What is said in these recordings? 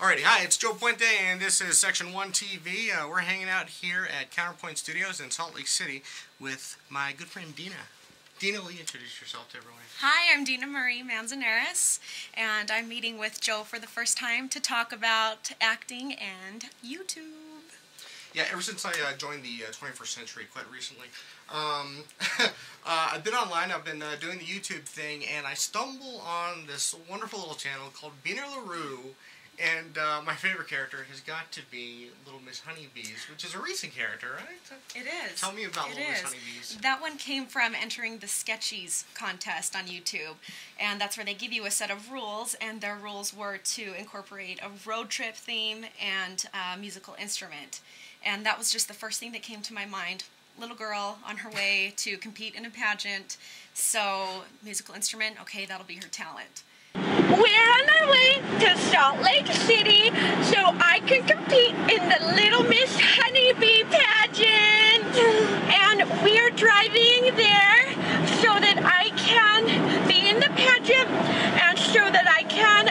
Alrighty, hi, it's Joe Puente, and this is Section 1 TV. We're hanging out here at Counterpoint Studios in Salt Lake City with my good friend Dena. Dena, will you introduce yourself to everyone? Hi, I'm Dena Marie Manzanares, and I'm meeting with Joe for the first time to talk about acting and YouTube. Yeah, ever since I joined the 21st century quite recently, I've been online, I've been doing the YouTube thing, and I stumble on this wonderful little channel called Beer Laroo, and my favorite character has got to be Little Miss Honeybees, which is a recent character, right? It is. Tell me about Little Miss Honeybees. That one came from entering the Sketchies contest on YouTube, and that's where they give you a set of rules, and their rules were to incorporate a road trip theme and a musical instrument. And that was just the first thing that came to my mind. Little girl on her way to compete in a pageant, so musical instrument, okay, that'll be her talent. We're on our way to Salt Lake City so I can compete in the Little Miss Honeybee pageant. And we're driving there so that I can be in the pageant and so that I can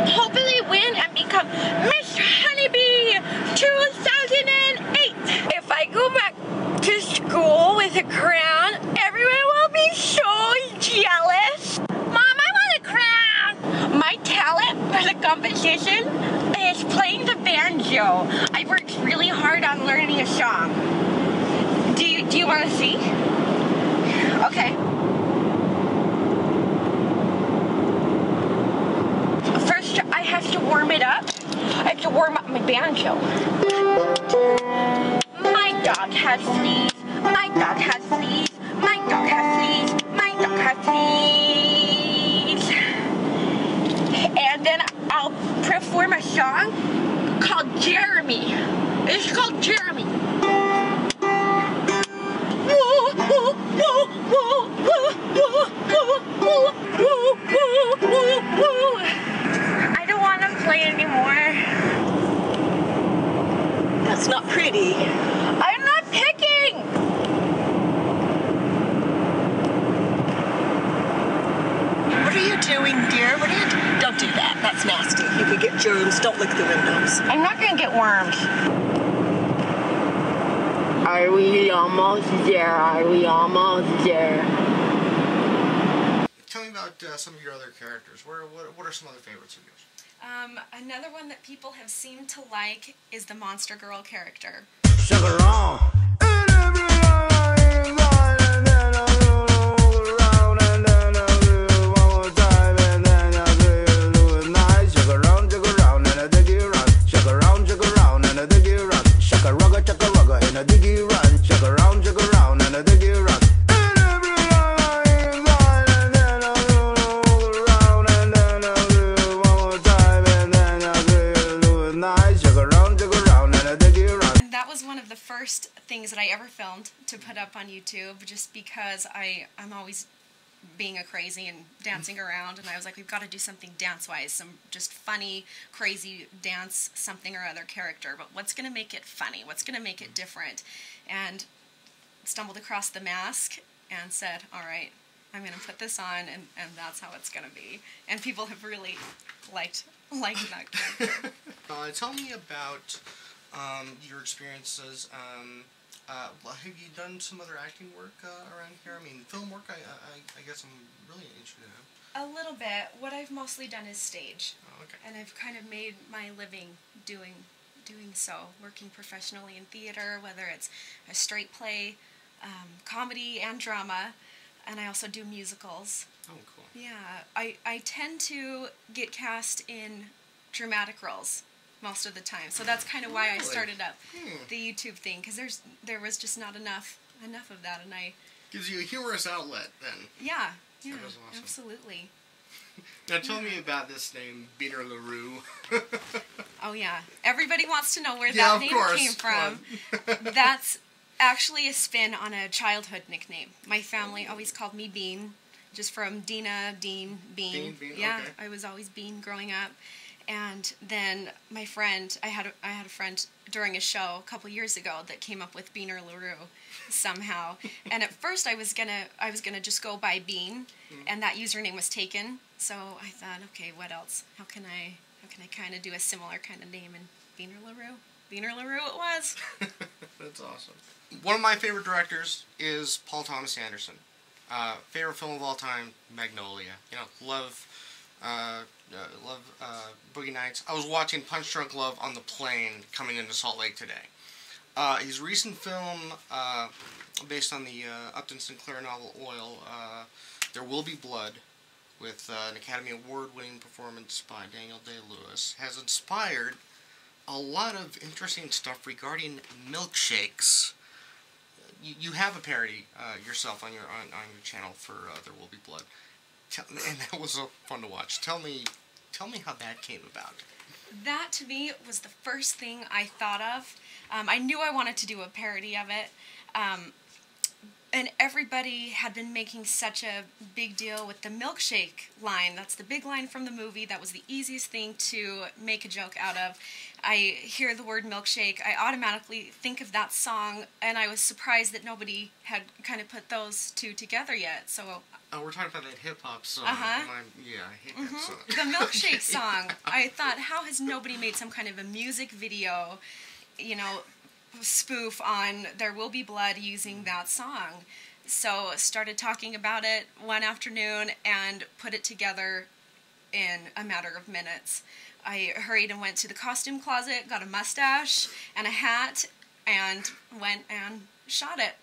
hopefully win and become Miss Honeybee 2008. If I go back to school with a crown, everyone will be so jealous. My talent for the competition is playing the banjo. I worked really hard on learning a song. Do you want to see? Okay. First, I have to warm it up. I have to warm up my banjo. My dog has fleas. My dog has fleas. My dog has fleas. My dog has fleas. And then I'll perform a song called Jeremy. It's called Jeremy. I don't want to play anymore. That's not pretty. I'm not picking. What are you doing, dear? What are you doing? Don't do that. That's nasty. You could get germs. Don't lick the windows. I'm not going to get worms. Are we almost there? Are we almost there? Tell me about some of your other characters. What are some other favorites of yours? Another one that people have seemed to like is the Monster Girl character. Sugar on. Things that I ever filmed to put up on YouTube, just because I'm always being a crazy and dancing around, and I was like, we've got to do something dance-wise, some just funny, crazy dance, something or other character, but what's going to make it funny? What's going to make it different? And stumbled across the mask and said, all right, I'm going to put this on, and that's how it's going to be. And people have really liked that character. Tell me about your experiences. Have you done some other acting work around here? I mean, film work, I guess I'm really interested in. A little bit. What I've mostly done is stage. Oh, okay. And I've kind of made my living doing so, working professionally in theater, whether it's a straight play, comedy and drama, and I also do musicals. Oh, cool. Yeah, I tend to get cast in dramatic roles most of the time, so that's kind of why I started up the YouTube thing, because there was just not enough of that, and I gives you a humorous outlet then. Yeah, that was awesome. Absolutely. Now tell me about this name, Beer Laroo. Oh yeah, everybody wants to know where that name came from. That's actually a spin on a childhood nickname. My family always called me Bean, just from Dena, Bean. Bean, yeah, okay. I was always Bean growing up. And then my friend, I had a friend during a show a couple years ago that came up with Beer Laroo somehow. And at first I was gonna just go by Bean, and that username was taken. So I thought, okay, what else? How can I can I kind of do a similar kind of name in Beer Laroo? Beer Laroo it was. That's awesome. One of my favorite directors is Paul Thomas Anderson. Favorite film of all time, Magnolia. You know, love Boogie Nights. I was watching Punch Drunk Love on the plane coming into Salt Lake today. His recent film, based on the Upton Sinclair novel Oil, There Will Be Blood, with an Academy Award-winning performance by Daniel Day-Lewis, has inspired a lot of interesting stuff regarding milkshakes. You have a parody yourself on your channel for There Will Be Blood, and that was fun to watch. Tell me how that came about. That, to me, was the first thing I thought of. I knew I wanted to do a parody of it, and everybody had been making such a big deal with the milkshake line. That's the big line from the movie. That was the easiest thing to make a joke out of. I hear the word milkshake, I automatically think of that song, and I was surprised that nobody had kind of put those two together yet. So oh, we're talking about that hip-hop song. Uh-huh. Yeah, I hate that song. The milkshake song. I thought, how has nobody made some kind of a music video, you know, spoof on There Will Be Blood using that song? So started talking about it one afternoon and put it together in a matter of minutes. I hurried and went to the costume closet, got a mustache and a hat, and went and shot it.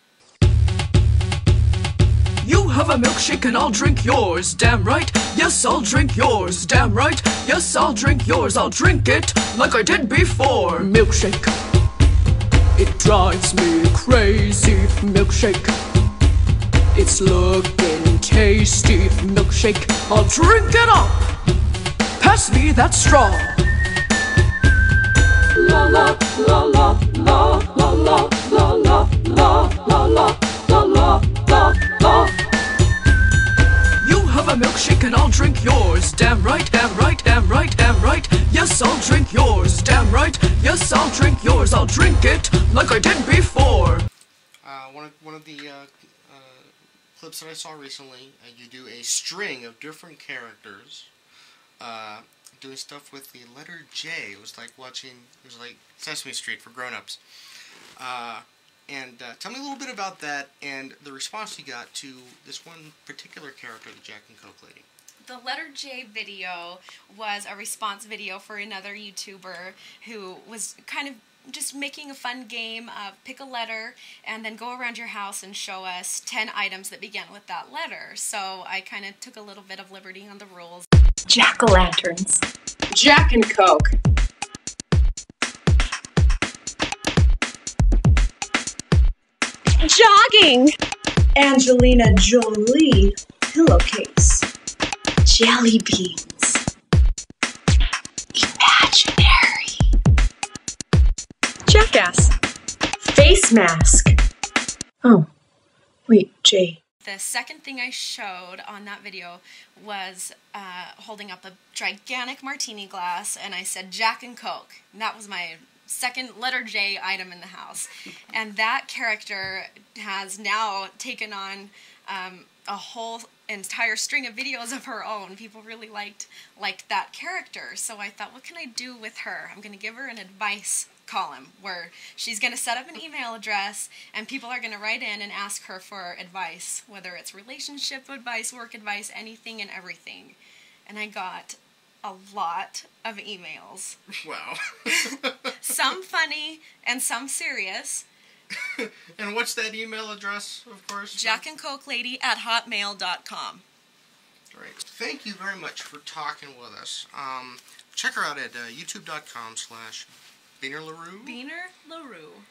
You have a milkshake and I'll drink yours, damn right. Yes, I'll drink yours, damn right. Yes, I'll drink yours, I'll drink it like I did before. Milkshake, it drives me crazy. Milkshake, it's looking tasty. Milkshake, I'll drink it up. Pass me that straw. La la la la la la la la la la la la la la la. You have a milkshake and I'll drink yours. Damn right, damn right, damn right, damn right. Yes, I'll drink yours. Damn right. Yes, I'll drink yours. I'll drink it like I did before. One of the clips that I saw recently, you do a string of different characters doing stuff with the letter J. It was like Sesame Street for grown-ups. And tell me a little bit about that and the response you got to this one particular character, the Jack and Coke lady. The letter J video was a response video for another YouTuber who was kind of just making a fun game of pick a letter and then go around your house and show us 10 items that began with that letter. So I kind of took a little bit of liberty on the rules. Jack-o'-lanterns. Jack and Coke. Jogging. Angelina Jolie pillowcase. Jelly beans. Imaginary. Jackass. Face mask. Oh, wait, Jay. The second thing I showed on that video was holding up a gigantic martini glass, and I said Jack and Coke. And that was my second letter J item in the house. And that character has now taken on a whole entire string of videos of her own. People really liked that character. So I thought, what can I do with her? I'm going to give her an advice column where she's going to set up an email address and people are going to write in and ask her for advice, whether it's relationship advice, work advice, anything and everything. And I got a lot of emails. Wow. Some funny and some serious. And what's that email address, of course? jackandcokelady@hotmail.com. Great. Thank you very much for talking with us. Check her out at youtube.com/Beer Laroo. Beer Laroo.